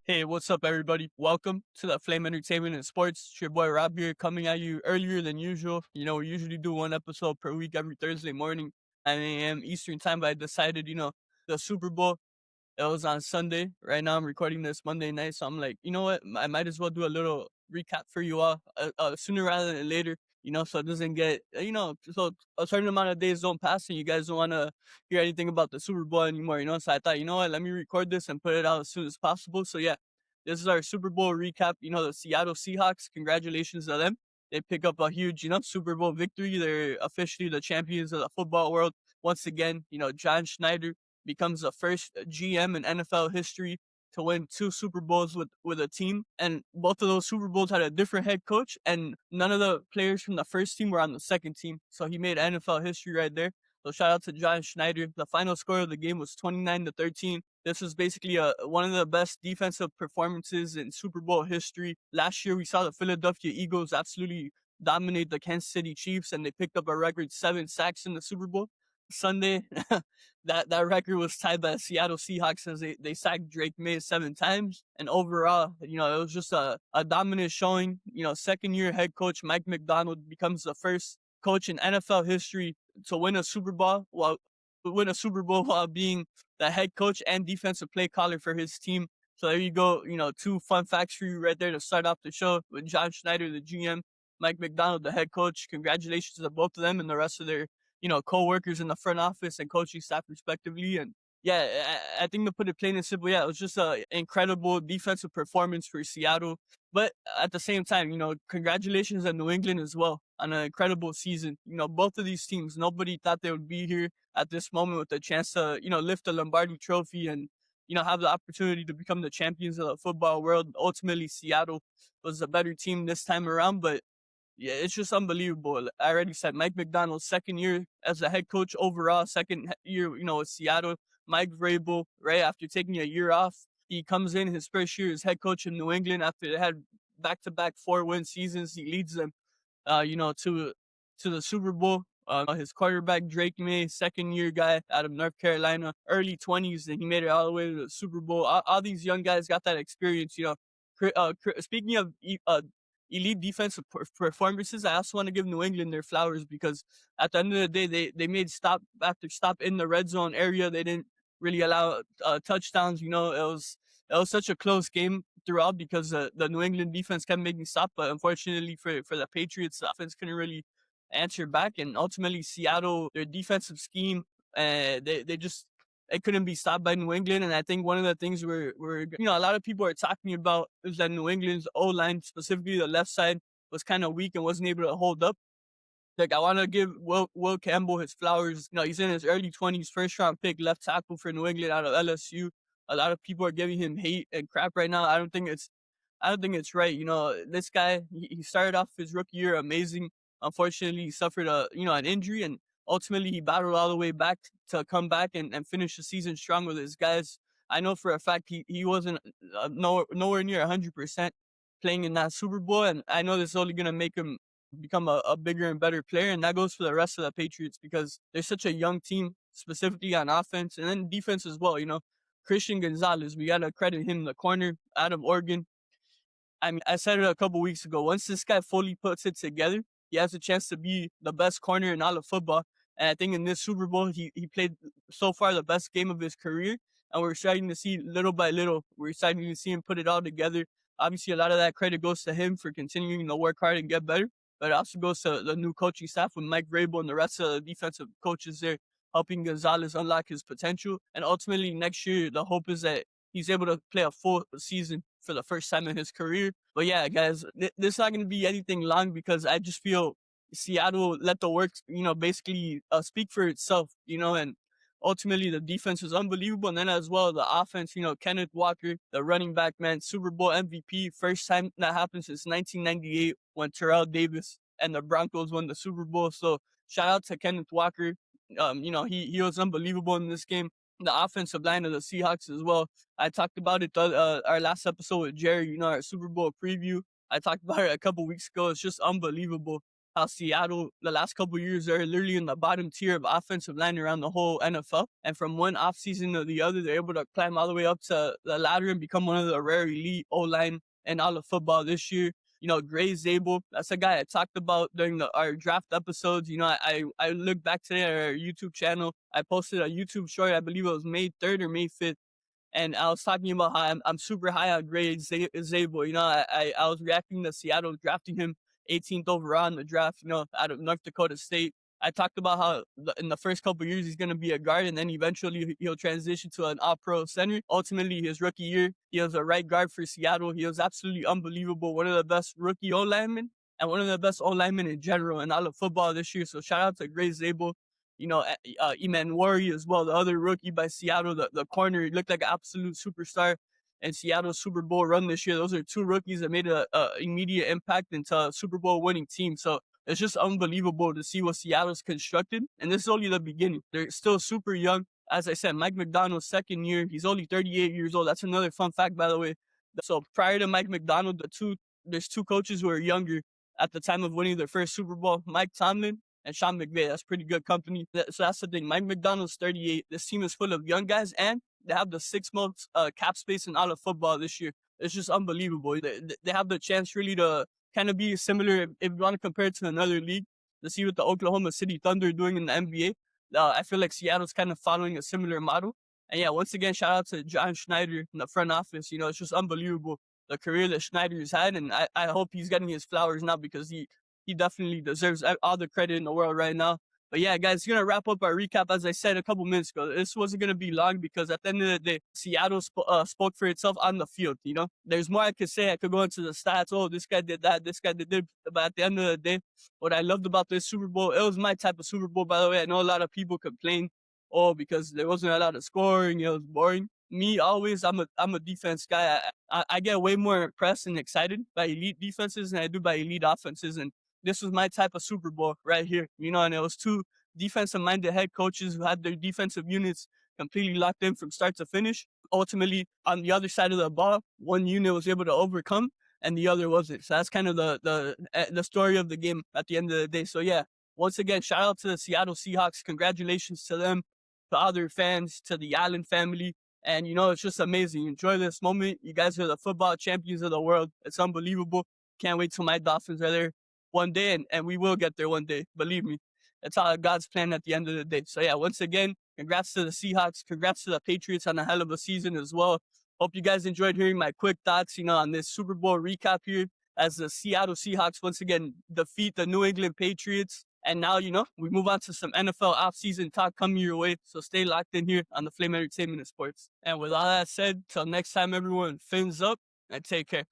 Hey, what's up, everybody? Welcome to the Flame Entertainment and Sports. It's your boy Rob here, coming at you earlier than usual. We usually do one episode per week every Thursday morning, 9 a.m. Eastern time, but I decided, the Super Bowl, it was on Sunday. Right now, I'm recording this Monday night, so I'm like, you know what? I might as well do a little recap for you all sooner rather than later. So it doesn't get, so a certain amount of days don't pass, and you guys don't want to hear anything about the Super Bowl anymore. So I thought, you know what? Let me record this and put it out as soon as possible. So yeah, this is our Super Bowl recap. The Seattle Seahawks. Congratulations to them. They pick up a huge, Super Bowl victory. They're officially the champions of the football world once again. John Schneider becomes the first GM in NFL history to win two Super Bowls with a team. And both of those Super Bowls had a different head coach, and none of the players from the first team were on the second team. So he made NFL history right there. So shout out to John Schneider. The final score of the game was 29-13. This was basically one of the best defensive performances in Super Bowl history. Last year, we saw the Philadelphia Eagles absolutely dominate the Kansas City Chiefs, and they picked up a record 7 sacks in the Super Bowl. Sunday, that record was tied by the Seattle Seahawks as they sacked Drake May 7 times. And overall, it was just a dominant showing. Second year head coach Mike Macdonald becomes the first coach in NFL history to win a Super Bowl while being the head coach and defensive play caller for his team. So there you go. Two fun facts for you right there to start off the show with John Schneider, the GM, Mike Macdonald, the head coach. Congratulations to both of them and the rest of their co-workers in the front office and coaching staff respectively. And yeah, I think to put it plain and simple, yeah, it was just an incredible defensive performance for Seattle. But at the same time, congratulations to New England as well on an incredible season. Both of these teams, nobody thought they would be here at this moment with the chance to, lift the Lombardi trophy and, have the opportunity to become the champions of the football world. Ultimately, Seattle was a better team this time around, but yeah, it's just unbelievable. I already said Mike Macdonald's second year as a head coach overall, second year, with Seattle. Mike Vrabel, right after taking a year off, he comes in his first year as head coach in New England after they had back-to-back 4-win seasons. He leads them, to the Super Bowl. His quarterback Drake May, second year guy out of North Carolina, early 20s, and he made it all the way to the Super Bowl. All these young guys got that experience. Speaking of elite defensive performances, I also want to give New England their flowers because at the end of the day, they made stop after stop in the red zone area. They didn't really allow touchdowns. It was such a close game throughout because the New England defense kept making stops, but unfortunately for the Patriots, the offense couldn't really answer back, and ultimately Seattle, their defensive scheme, they just it couldn't be stopped by New England. And I think one of the things a lot of people are talking about is that New England's O-line, specifically the left side, was kind of weak and wasn't able to hold up. Like, I want to give Will Campbell his flowers. He's in his early 20s, first round pick, left tackle for New England out of LSU. A lot of people are giving him hate and crap right now. I don't think it's right. This guy, he started off his rookie year amazing. Unfortunately, he suffered an injury, and ultimately he battled all the way back to come back and finish the season strong with his guys. I know for a fact he wasn't nowhere near 100% playing in that Super Bowl, and I know this is only gonna make him become a bigger and better player, and that goes for the rest of the Patriots because they're such a young team, specifically on offense and then defense as well. Christian Gonzalez, we gotta credit him, the corner out of Oregon. I mean, I said it a couple weeks ago. Once this guy fully puts it together, he has a chance to be the best corner in all of football. And I think in this Super Bowl, he played so far the best game of his career. And we're starting to see little by little, we're starting to see him put it all together. Obviously, a lot of that credit goes to him for continuing to work hard and get better. But it also goes to the new coaching staff with Mike Vrabel and the rest of the defensive coaches there, helping Gonzalez unlock his potential. And ultimately, next year, the hope is that he's able to play a full season for the first time in his career. But yeah, guys, this is not going to be anything long because I just feel Seattle let the work, basically speak for itself, and ultimately the defense was unbelievable. And then as well, the offense, Kenneth Walker, the running back, man, Super Bowl MVP, first time that happened since 1998 when Terrell Davis and the Broncos won the Super Bowl. So shout out to Kenneth Walker. He was unbelievable in this game. The offensive line of the Seahawks as well. I talked about it our last episode with Jerry, our Super Bowl preview. I talked about it a couple weeks ago. It's just unbelievable how Seattle, the last couple of years, they're literally in the bottom tier of offensive line around the whole NFL. And from one offseason to the other, they're able to climb all the way up to the ladder and become one of the rare elite O-line in all of football this year. Gray Zabel, that's a guy I talked about during our draft episodes. I looked back today at our YouTube channel. I posted a YouTube short, I believe it was May 3rd or May 5th. And I was talking about how I'm super high on Gray Zabel. I was reacting to Seattle drafting him 18th overall in the draft, out of North Dakota State. I talked about how in the first couple of years he's going to be a guard, and then eventually he'll transition to an all-pro center. Ultimately, his rookie year, he was a right guard for Seattle. He was absolutely unbelievable. One of the best rookie O-linemen and one of the best O-linemen in general in all of football this year. So shout out to Gray Zabel. Eman Wari as well, the other rookie by Seattle, the corner. He looked like an absolute superstar in Seattle's Super Bowl run this year. Those are two rookies that made a immediate impact into a Super Bowl winning team. So it's just unbelievable to see what Seattle's constructed. And this is only the beginning. They're still super young. As I said, Mike Macdonald's second year, he's only 38 years old. That's another fun fact, by the way. So prior to Mike Macdonald, there's two coaches who are younger at the time of winning their first Super Bowl, Mike Tomlin and Sean McVay. That's pretty good company. So that's the thing. Mike Macdonald's 38. This team is full of young guys, and they have the 6-month cap space in all of football this year. It's just unbelievable. They have the chance really to kind of be similar, if you want to compare it to another league, to see what the Oklahoma City Thunder are doing in the NBA. I feel like Seattle's kind of following a similar model. And yeah, once again, shout out to John Schneider in the front office. It's just unbelievable, the career that Schneider's had. And I hope he's getting his flowers now, because he definitely deserves all the credit in the world right now. But yeah, guys, going to wrap up our recap. As I said a couple minutes ago, this wasn't going to be long, because at the end of the day, Seattle spoke for itself on the field. There's more I could say. I could go into the stats. Oh, this guy did that. This guy did this. But at the end of the day, what I loved about this Super Bowl, it was my type of Super Bowl, by the way. I know a lot of people complain, because there wasn't a lot of scoring. It was boring. Me, always, I'm a defense guy. I get way more impressed and excited by elite defenses than I do by elite offenses. And this was my type of Super Bowl right here, and it was two defensive-minded head coaches who had their defensive units completely locked in from start to finish. Ultimately, on the other side of the ball, one unit was able to overcome and the other wasn't. So that's kind of the story of the game at the end of the day. So yeah, once again, shout out to the Seattle Seahawks. Congratulations to them, to other fans, to the Allen family. And, it's just amazing. Enjoy this moment. You guys are the football champions of the world. It's unbelievable. Can't wait till my Dolphins are there one day, and we will get there one day. Believe me. It's all God's plan at the end of the day. So yeah, once again, congrats to the Seahawks. Congrats to the Patriots on a hell of a season as well. Hope you guys enjoyed hearing my quick thoughts, on this Super Bowl recap here, as the Seattle Seahawks once again defeat the New England Patriots. And now, we move on to some NFL offseason talk coming your way. So stay locked in here on the Flame Entertainment and Sports. And with all that said, till next time, everyone, fins up and take care.